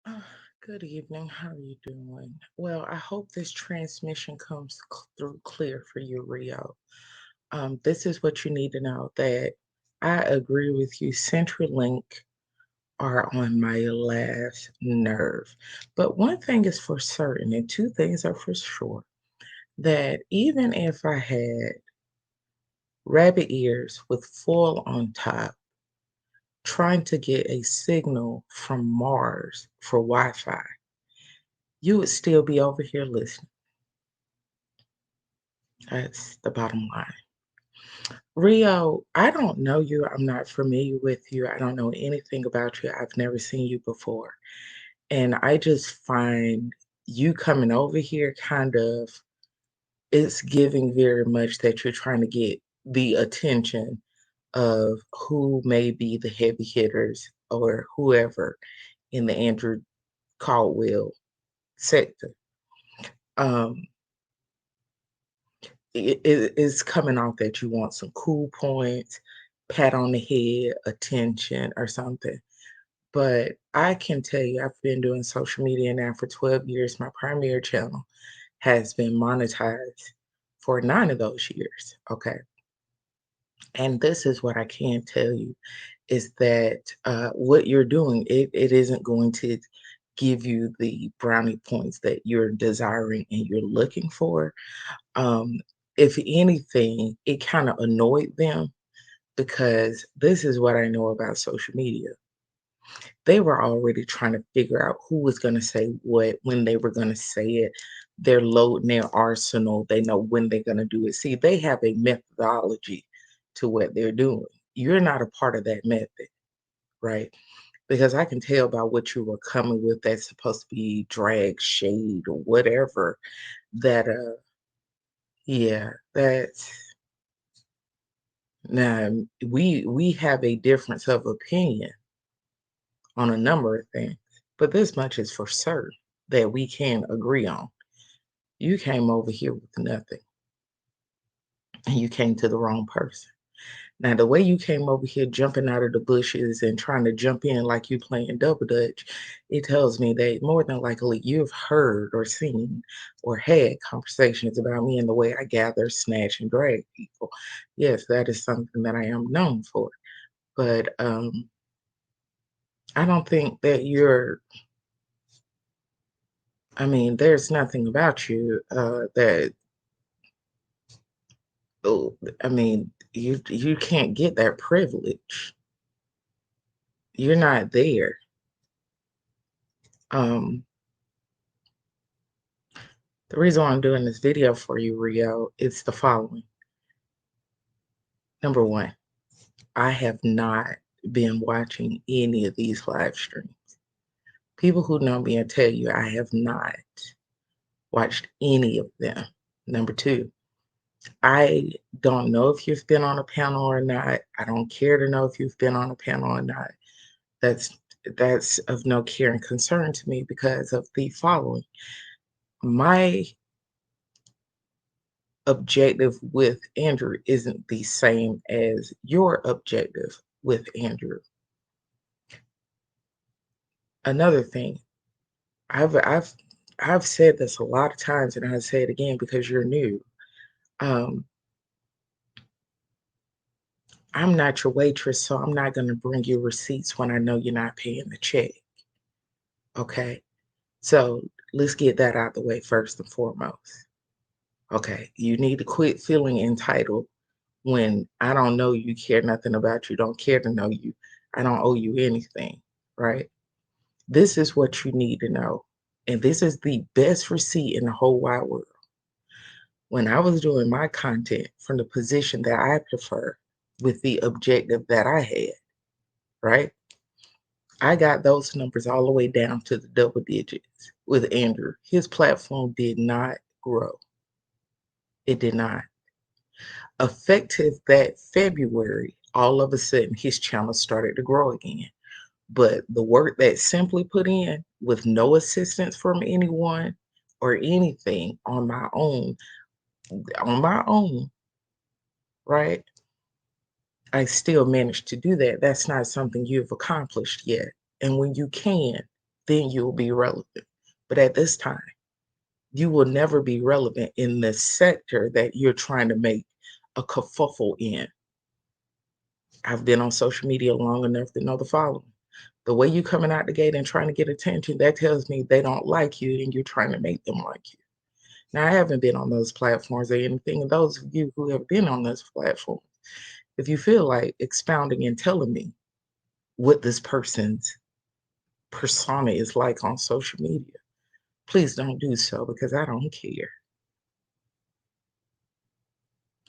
Uh, Good evening. How are you doing? Well, I hope this transmission comes through clear for you, Rio. This is what you need to know that I agree with you. CenturyLink are on my last nerve. But one thing is for certain, and two things are for sure, that even if I had rabbit ears with full on top, trying to get a signal from Mars for Wi Fi, you would still be over here listening. That's the bottom line. Rio, I don't know you. I'm not familiar with you. I don't know anything about you. I've never seen you before. And I just find you coming over here kind of, it's giving very much that you're trying to get the attention of who may be the heavy hitters or whoever in the Andrew Caldwell sector. Um, it's coming off that you want some cool points, pat on the head, attention, or something. But I can tell you, I've been doing social media now for 12 years. My primary channel has been monetized for 9 of those years. Okay. And this is what I can tell you is that what you're doing, it isn't going to give you the brownie points that you're desiring and you're looking for. Um, if anything, it kind of annoyed them because this is what I know about social media. They were already trying to figure out who was going to say what, when they were going to say it. They're loading their arsenal. They know when they're going to do it. See, they have a methodology to what they're doing. You're not a part of that method, right? Because I can tell by what you were coming with that's supposed to be drag shade or whatever that yeah, that's now we have a difference of opinion on a number of things, but this much is for certain that we can agree on. You came over here with nothing and you came to the wrong person. Now, the way you came over here jumping out of the bushes and trying to jump in like you playing double dutch, it tells me that more than likely you've heard or seen or had conversations about me and the way I gather, snatch, and drag people. Yes, that is something that I am known for. But I don't think that I mean, there's nothing about you that, oh, I mean, you can't get that privilege. You're not there. Um, the reason why I'm doing this video for you, Rio, is the following. Number one, I have not been watching any of these live streams. People who know me and tell you I have not watched any of them. Number two, I don't know if you've been on a panel or not. I don't care to know if you've been on a panel or not. That's that's of no care and concern to me because of the following. My objective with Andrew isn't the same as your objective with Andrew. Another thing, I've I've I've said this a lot of times and I'll say it again because you're new. Um, I'm not your waitress, so I'm not gonna bring you receipts when I know you're not paying the check. Okay. So let's get that out the way first and foremost. Okay. You need to quit feeling entitled when I don't know you, care nothing about you, don't care to know you. I don't owe you anything, right? This is what you need to know. And this is the best receipt in the whole wide world. When I was doing my content from the position that I prefer with the objective that I had, right? I got those numbers all the way down to the double digits with Andrew. His platform did not grow. It did not. Effective that February, all of a sudden his channel started to grow again. But the work that Simply put in with no assistance from anyone or anything on my own, right? I still managed to do that. That's not something you've accomplished yet. And when you can, then you'll be relevant. But at this time, you will never be relevant in the sector that you're trying to make a kerfuffle in. I've been on social media long enough to know the following. The way you coming out the gate and trying to get attention, that tells me they don't like you and you're trying to make them like you. Now, I haven't been on those platforms or anything. And those of you who have been on those platforms, if you feel like expounding and telling me what this person's persona is like on social media, please don't do so because I don't care.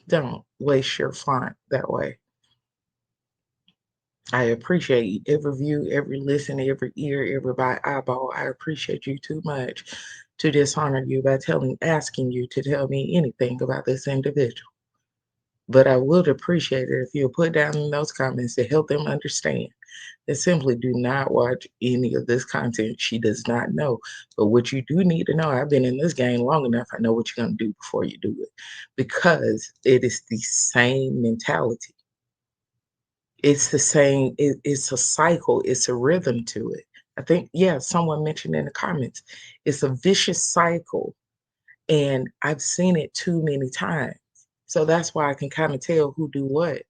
Don't waste your font that way. I appreciate every view, every listen, every ear, every eyeball. I appreciate you too much to dishonor you by asking you to tell me anything about this individual. But I would appreciate it if you'll put down in those comments to help them understand that simply do not watch any of this content. She does not know. But what you do need to know, I've been in this game long enough. I know what you're going to do before you do it because it is the same mentality. It's the same, it's a cycle, it's a rhythm to it. I think, yeah, someone mentioned in the comments, it's a vicious cycle, and I've seen it too many times. So that's why I can kind of tell who do what,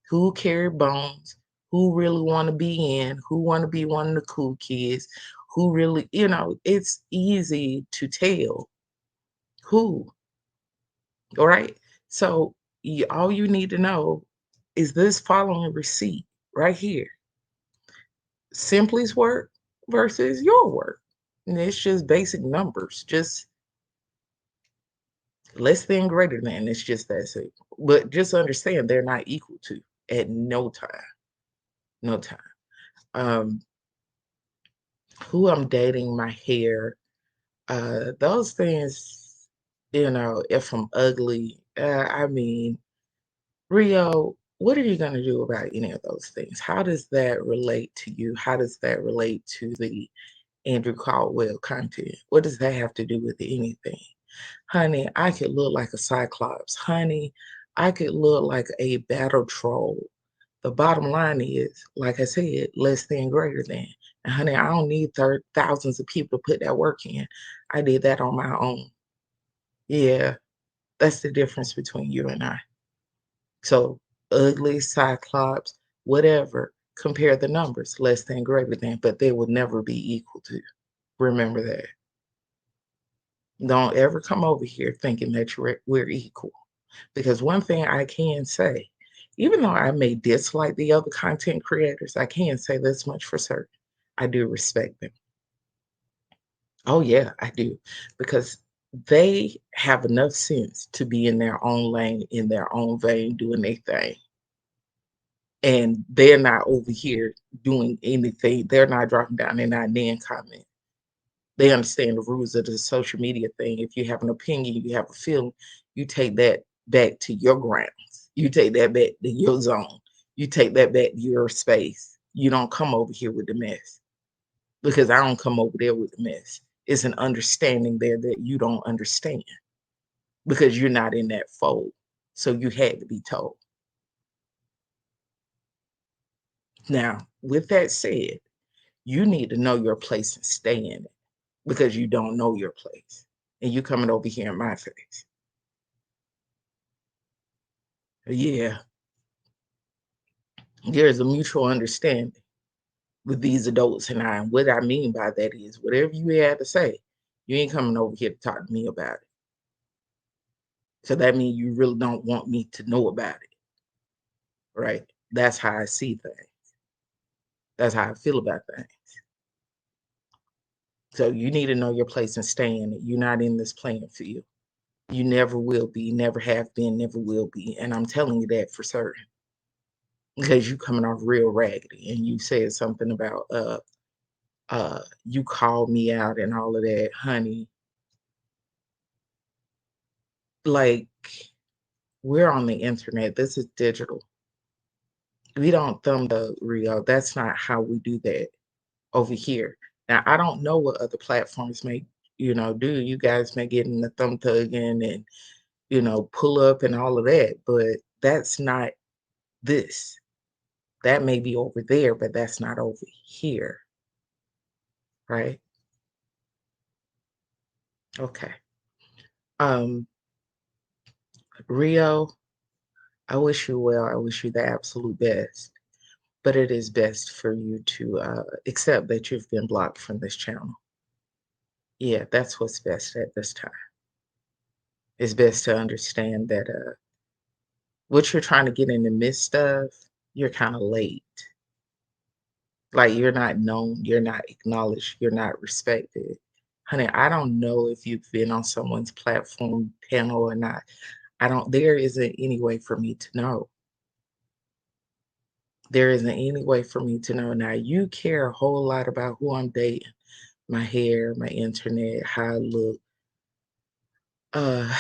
who carry bones, who really want to be in, who want to be one of the cool kids, who really, it's easy to tell who, all right? So all you need to know is this following receipt right here. Simply's work versus your work. And it's just basic numbers, just less than, greater than. It's just that simple. But just understand they're not equal to at no time. No time. Um, who I'm dating, my hair, those things, if I'm ugly, I mean, Rio, what are you going to do about any of those things? How does that relate to you? How does that relate to the Andrew Caldwell content? What does that have to do with anything? Honey, I could look like a cyclops. Honey, I could look like a battle troll. The bottom line is, like I said, less than, greater than. And honey, I don't need thousands of people to put that work in. I did that on my own. Yeah, that's the difference between you and I. So ugly, cyclops, whatever, compare the numbers, less than, greater than, but they will never be equal to. Remember that. Don't ever come over here thinking that we're equal. Because one thing I can say, even though I may dislike the other content creators, I can say this much for certain. I do respect them. Oh, yeah, I do. Because they have enough sense to be in their own lane, in their own vein, doing their thing. And they're not over here doing anything. They're not dropping down in our then comment. They understand the rules of the social media thing. If you have an opinion, you have a feeling, you take that back to your grounds. You take that back to your zone. You take that back to your space. You don't come over here with the mess because I don't come over there with the mess. It's an understanding there that you don't understand because you're not in that fold. So you had to be told. Now, with that said, you need to know your place and stay in it because you don't know your place. And you coming over here in my face. Yeah, there's a mutual understanding with these adults and I. And what I mean by that is whatever you had to say, you ain't coming over here to talk to me about it. So that means you really don't want me to know about it, right? That's how I see things. That's how I feel about things. So you need to know your place and stay in it. You're not in this playing field. You never will be, never have been, never will be. And I'm telling you that for certain. Because you coming off real raggedy and you said something about you called me out and all of that, honey. Like, we're on the internet. This is digital. We don't thumb the Rio. That's not how we do that over here. Now, I don't know what other platforms may, do. You guys may get in the thumb thugging and, pull up and all of that, but that's not this. That may be over there, but that's not over here. right? Okay. Um, Rio, I wish you well. I wish you the absolute best. But it is best for you to accept that you've been blocked from this channel. Yeah, that's what's best at this time. It's best to understand that what you're trying to get in the midst of, you're kind of late. Like you're not known, you're not acknowledged, you're not respected. Honey, I don't know if you've been on someone's platform panel or not. There isn't any way for me to know. There isn't any way for me to know. Now, you care a whole lot about who I'm dating, my hair, my internet, how I look. Uh,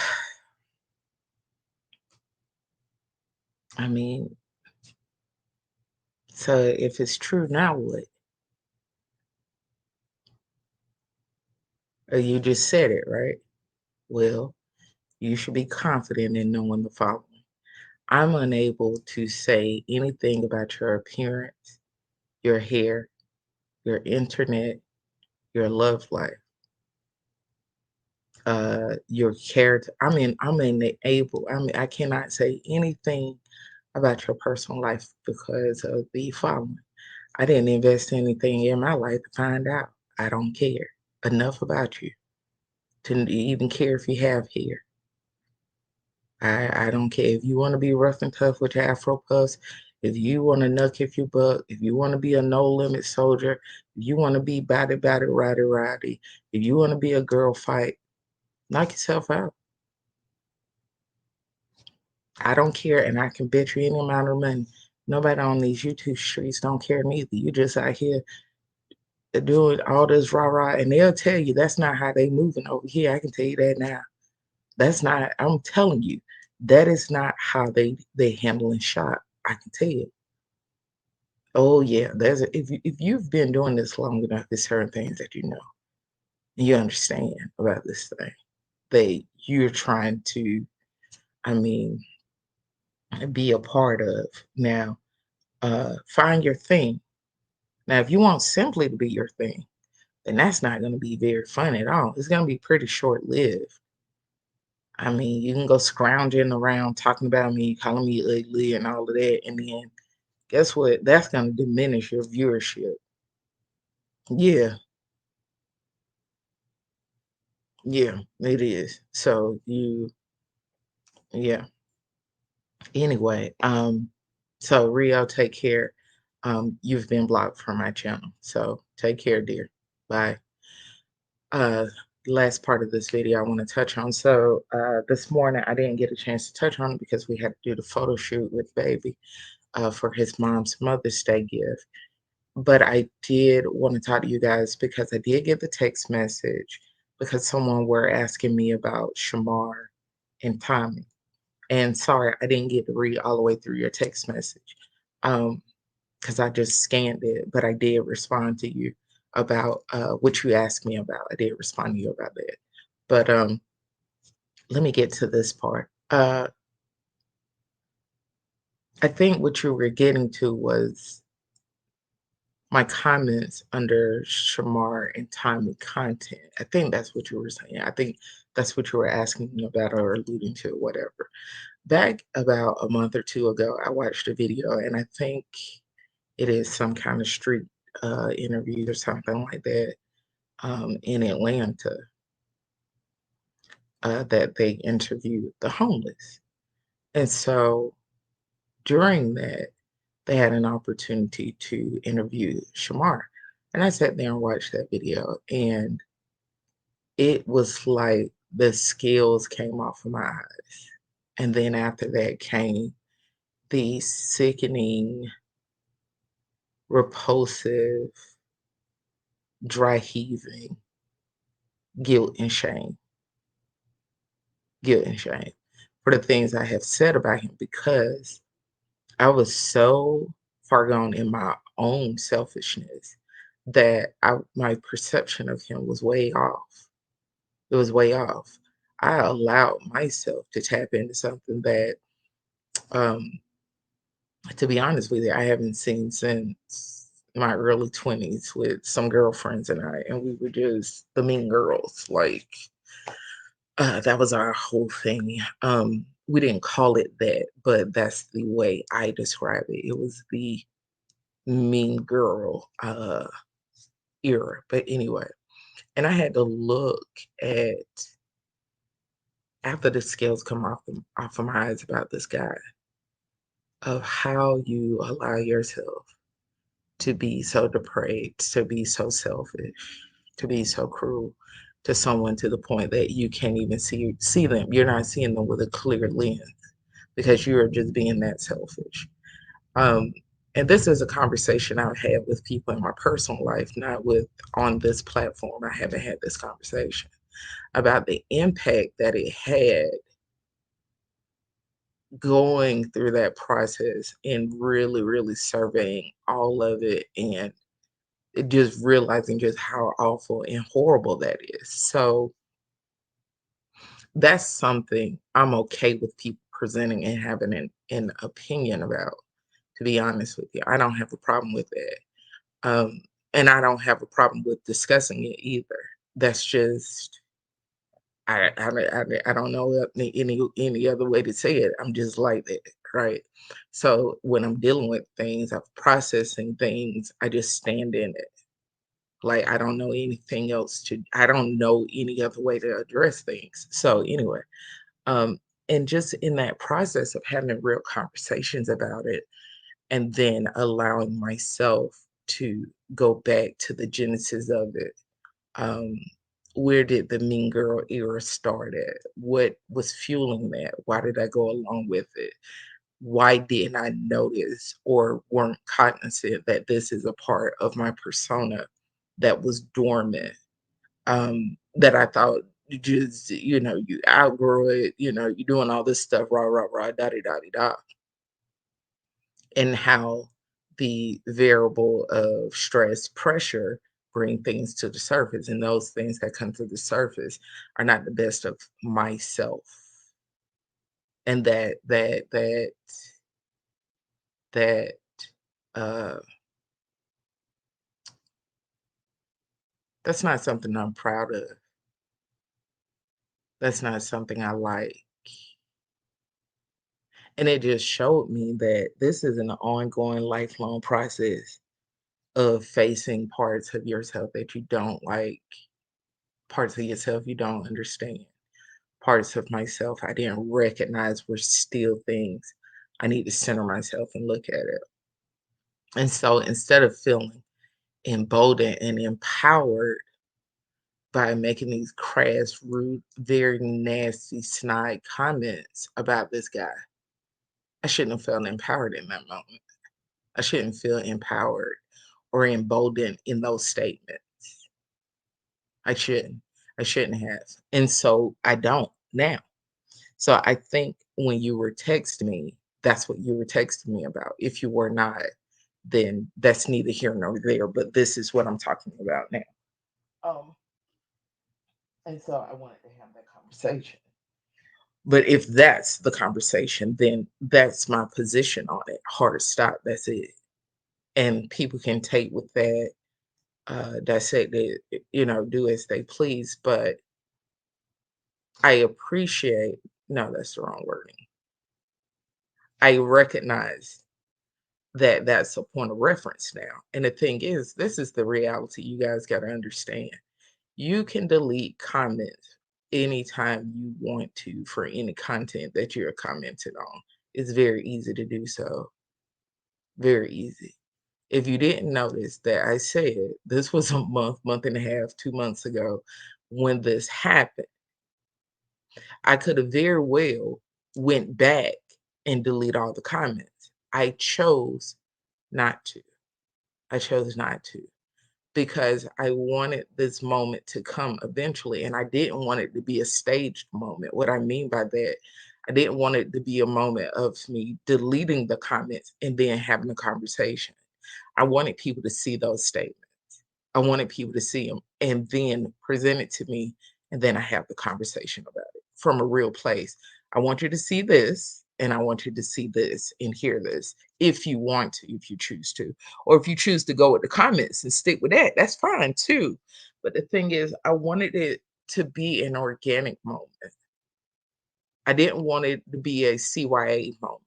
I mean, so if it's true, now what? You just said it, right? Well, you should be confident in knowing the following. I'm unable to say anything about your appearance, your hair, your internet, your love life, your character. I'm unable. I cannot say anything about your personal life because of the following. I didn't invest anything in my life to find out. I don't care enough about you to even care if you have hair. I don't care if you want to be rough and tough with your Afro puffs, if you want to nuck if you buck, if you want to be a no limit soldier, if you want to be body, roddy, if you want to be a girl fight, knock yourself out. I don't care, and I can bet you any amount of money. Nobody on these YouTube streets don't care neither. You just out here doing all this rah rah, and they'll tell you that's not how they moving over here. I can tell you that now. That's not. I'm telling you, that is not how they handling shot. I can tell you. Oh yeah, if you've been doing this long enough, there's certain things that you know and you understand about this thing that you're trying to, I mean, be a part of. Now, find your thing. Now, if you want simply to be your thing, then that's not going to be very fun at all. It's going to be pretty short lived. I mean, you can go scrounging around talking about me, calling me ugly and all of that, and then guess what? That's going to diminish your viewership. Yeah, yeah, it is. So yeah. Anyway, so Rio, take care. You've been blocked from my channel, so take care, dear. Bye. Uh, last part of this video I want to touch on. So this morning I didn't get a chance to touch on it because we had to do the photo shoot with baby for his mom's Mother's Day gift. But I did want to talk to you guys because I did get the text message because someone were asking me about Shamar and Tommy. And sorry, I didn't get to read all the way through your text message because I just scanned it, but I did respond to you about what you asked me about. I did respond to you about that. But let me get to this part. I think what you were getting to was my comments under Shamar and Tommy content. I think that's what you were saying. I think that's what you were asking me about or alluding to, whatever. Back about a month or two ago, I watched a video, and I think it is some kind of street interview or something like that in Atlanta that they interviewed the homeless. And so during that, they had an opportunity to interview Shamar. And I sat there and watched that video, and it was like the scales came off of my eyes. And then after that came the sickening, repulsive, dry heaving guilt and shame, guilt and shame for the things I have said about him because I was so far gone in my own selfishness that my perception of him was way off. It was way off. I allowed myself to tap into something that, um, to be honest with you, I haven't seen since. my early 20s with some girlfriends and we were just the mean girls. Like, that was our whole thing. We didn't call it that, but that's the way I describe it. It was the mean girl era. But anyway, and I had to look at after the scales come off of my eyes about this guy of how you allow yourself to be so depraved, to be so selfish, to be so cruel to someone to the point that you can't even see them. You're not seeing them with a clear lens because you are just being that selfish. Um, and this is a conversation I've had with people in my personal life, not with on this platform. I haven't had this conversation about the impact that it had going through that process and really, really surveying all of it and just realizing just how awful and horrible that is. So that's something I'm okay with people presenting and having an opinion about, to be honest with you. I don't have a problem with that. And I don't have a problem with discussing it either. That's just I don't know any other way to say it. I'm just like that, right? So when I'm dealing with things, I'm processing things, I just stand in it. Like I don't know anything else to I don't know any other way to address things. So anyway, um, and just in that process of having real conversations about it and then allowing myself to go back to the genesis of it. Um, where did the mean girl era start at? What was fueling that? Why did I go along with it? Why didn't I notice or weren't cognizant that this is a part of my persona that was dormant? That I thought you just, you outgrow it, you're doing all this stuff, rah, rah, rah, da, da, da, da, and how the variable of stress, pressure bring things to the surface, and those things that come to the surface are not the best of myself, and that uh, that's not something I'm proud of. That's not something I like, and it just showed me that this is an ongoing, lifelong process of facing parts of yourself that you don't like, parts of yourself you don't understand, parts of myself I didn't recognize were still things. I need to center myself and look at it. And so instead of feeling emboldened and empowered by making these crass, rude, very nasty, snide comments about this guy, I shouldn't have felt empowered in that moment. I shouldn't feel empowered or emboldened in those statements. I shouldn't. I shouldn't have. And so I don't now. So I think when you were texting me, that's what you were texting me about. If you were not, then that's neither here nor there. But this is what I'm talking about now. Um, and so I wanted to have that conversation. But if that's the conversation, then that's my position on it. Hard stop. That's it. And people can take with that, dissect it, do as they please. But I appreciate, no, that's the wrong wording. I recognize that that's a point of reference now. And the thing is, this is the reality you guys got to understand. You can delete comments anytime you want to for any content that you're commented on. It's very easy to do so. Very easy. If you didn't notice that I said this was a month and a half, 2 months ago when this happened, I could have very well went back and delete all the comments. I chose not to. I chose not to because I wanted this moment to come eventually, and I didn't want it to be a staged moment. What I mean by that, I didn't want it to be a moment of me deleting the comments and then having a conversation. I wanted people to see those statements. I wanted people to see them and then present it to me, and then I have the conversation about it from a real place. I want you to see this. and I want you to see this and hear this if you want to, if you choose to. Or if you choose to go with the comments and stick with that, that's fine too. But the thing is, I wanted it to be an organic moment. I didn't want it to be a CYA moment.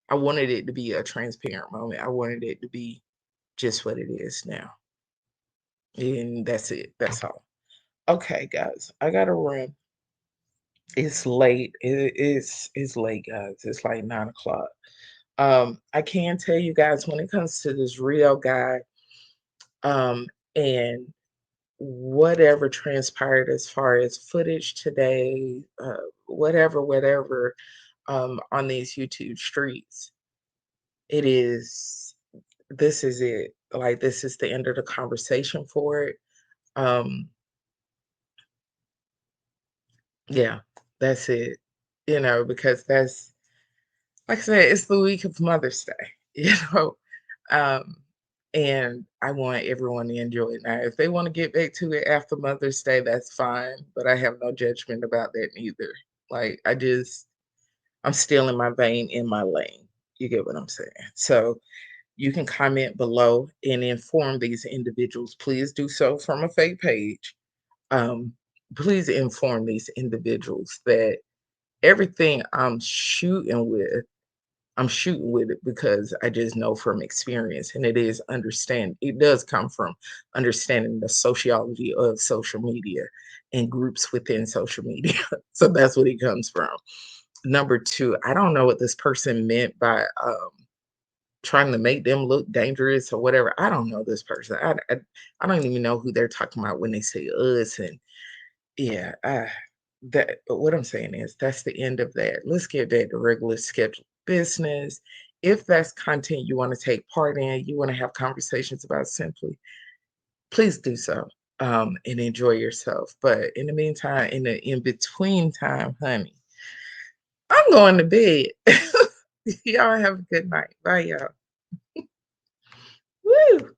I wanted it to be a transparent moment. I wanted it to be just what it is now. And that's it. That's all. Okay, guys, I gotta run. It's late. It's late, guys. It's like 9 o'clock. I can tell you guys when it comes to this real guy, um, and whatever transpired as far as footage today, whatever, on these YouTube streets, it is this is it. Like this is the end of the conversation for it. Um, yeah, that's it. Because that's like I said, it's the week of Mother's Day, you know. Um, and I want everyone to enjoy it. Now, if they want to get back to it after Mother's Day, that's fine. But I have no judgment about that neither. Like I'm still in my vein, in my lane. You get what I'm saying? So you can comment below and inform these individuals. Please do so from a fake page. Um, please inform these individuals that everything I'm shooting with it because I just know from experience, and it does come from understanding the sociology of social media and groups within social media. So that's what it comes from. Number two, I don't know what this person meant by trying to make them look dangerous or whatever. I don't know this person. I don't even know who they're talking about when they say us. And yeah, but what I'm saying is that's the end of that. Let's get back to regular scheduled business. If that's content you want to take part in, you want to have conversations about simply, please do so. And enjoy yourself. But in the meantime, in the in between time, honey, I'm going to bed. Y'all have a good night. Bye, y'all. Woo!